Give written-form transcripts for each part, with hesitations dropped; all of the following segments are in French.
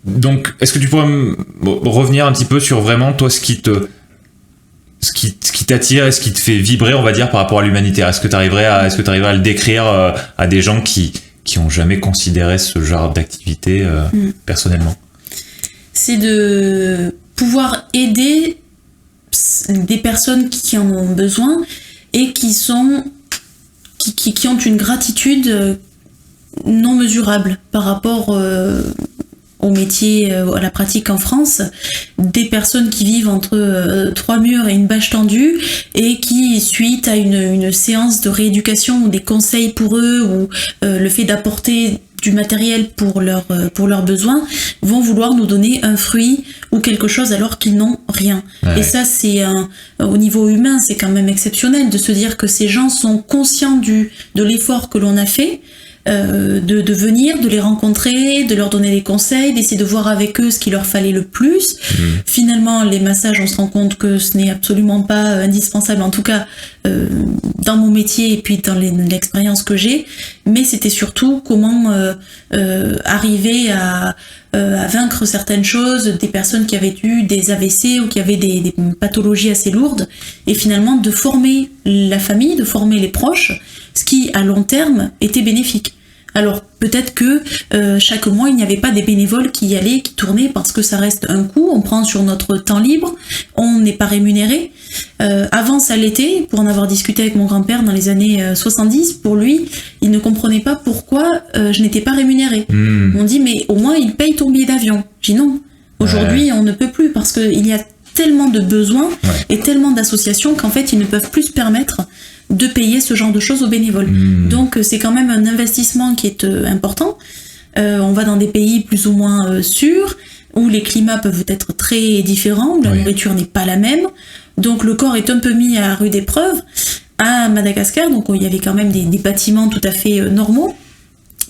Donc, est-ce que tu pourrais revenir un petit peu sur vraiment, toi, ce qui t'attire et ce qui te fait vibrer, on va dire, par rapport à l'humanitaire? Est-ce que tu arriverais à le décrire à des gens qui ont jamais considéré ce genre d'activité personnellement? C'est de pouvoir aider des personnes qui en ont besoin et qui ont une gratitude non mesurable par rapport au métier, à la pratique en France, des personnes qui vivent entre trois murs et une bâche tendue et qui, suite à une séance de rééducation ou des conseils pour eux ou le fait d'apporter du matériel pour leurs besoins, vont vouloir nous donner un fruit ou quelque chose alors qu'ils n'ont rien. Ouais. Et ça, au niveau humain, c'est quand même exceptionnel de se dire que ces gens sont conscients de l'effort que l'on a fait, de venir, de les rencontrer, de leur donner des conseils, d'essayer de voir avec eux ce qu'il leur fallait le plus. Finalement, les massages, on se rend compte que ce n'est absolument pas indispensable, en tout cas dans mon métier et puis dans l'expérience que j'ai, mais c'était surtout comment arriver à vaincre certaines choses, des personnes qui avaient eu des AVC ou qui avaient des pathologies assez lourdes, et finalement de former la famille, de former les proches, ce qui à long terme était bénéfique. Alors peut-être que chaque mois il n'y avait pas des bénévoles qui y allaient, qui tournaient, parce que ça reste un coût, on prend sur notre temps libre, on n'est pas rémunéré. Avant ça l'était, pour en avoir discuté avec mon grand-père dans les années 70, pour lui, il ne comprenait pas pourquoi je n'étais pas rémunérée. On dit mais au moins il paye ton billet d'avion. J'ai dit non, aujourd'hui on ne peut plus parce qu'il y a tellement de besoins et tellement d'associations qu'en fait ils ne peuvent plus se permettre de payer ce genre de choses aux bénévoles. Donc c'est quand même un investissement qui est important. On va dans des pays plus ou moins sûrs, où les climats peuvent être très différents, où la nourriture n'est pas la même, donc le corps est un peu mis à rude épreuve. À Madagascar, donc il y avait quand même des bâtiments tout à fait normaux,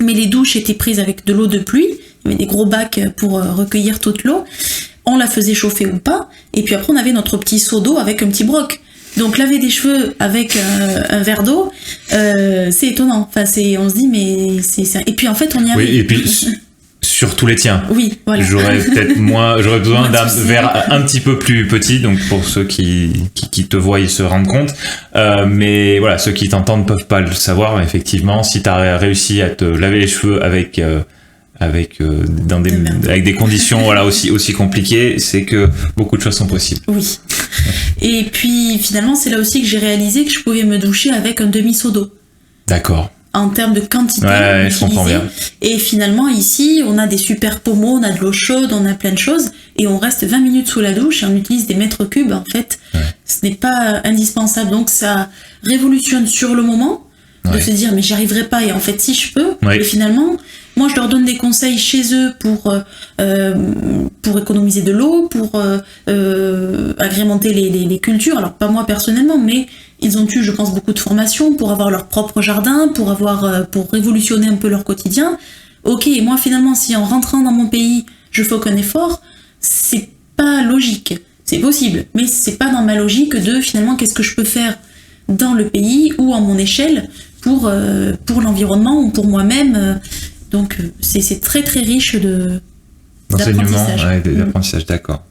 mais les douches étaient prises avec de l'eau de pluie, il y avait des gros bacs pour recueillir toute l'eau, on la faisait chauffer ou pas, et puis après on avait notre petit seau d'eau avec un petit broc. Donc laver des cheveux avec un verre d'eau, c'est étonnant. Enfin, on se dit mais c'est. Et puis en fait on y arrive. Oui, et puis surtout les tiens. Oui, voilà. J'aurais besoin d'un verre un petit peu plus petit, donc pour ceux qui te voient, ils se rendent compte. Mais voilà, ceux qui t'entendent peuvent pas le savoir. Mais effectivement, si t'as réussi à te laver les cheveux avec des conditions voilà aussi compliquées, c'est que beaucoup de choses sont possibles. Oui. Et puis finalement c'est là aussi que j'ai réalisé que je pouvais me doucher avec un demi-seau d'eau. D'accord. En termes de quantité je comprends bien. Et finalement ici on a des super pommeaux, on a de l'eau chaude, on a plein de choses et on reste 20 minutes sous la douche et on utilise des mètres cubes en fait. Ce n'est pas indispensable, donc ça révolutionne sur le moment de se dire mais j'y arriverai pas, et en fait si je peux. Et finalement moi je leur donne des conseils chez eux pour économiser de l'eau, pour agrémenter les cultures. Alors pas moi personnellement, mais ils ont eu je pense beaucoup de formations pour avoir leur propre jardin, pour révolutionner un peu leur quotidien. Ok, et moi finalement si en rentrant dans mon pays je fais aucun effort, c'est pas logique. C'est possible, mais c'est pas dans ma logique de finalement qu'est-ce que je peux faire dans le pays ou à mon échelle pour l'environnement ou pour moi-même. Donc c'est très très riche d'apprentissage. D'apprentissage, d'accord.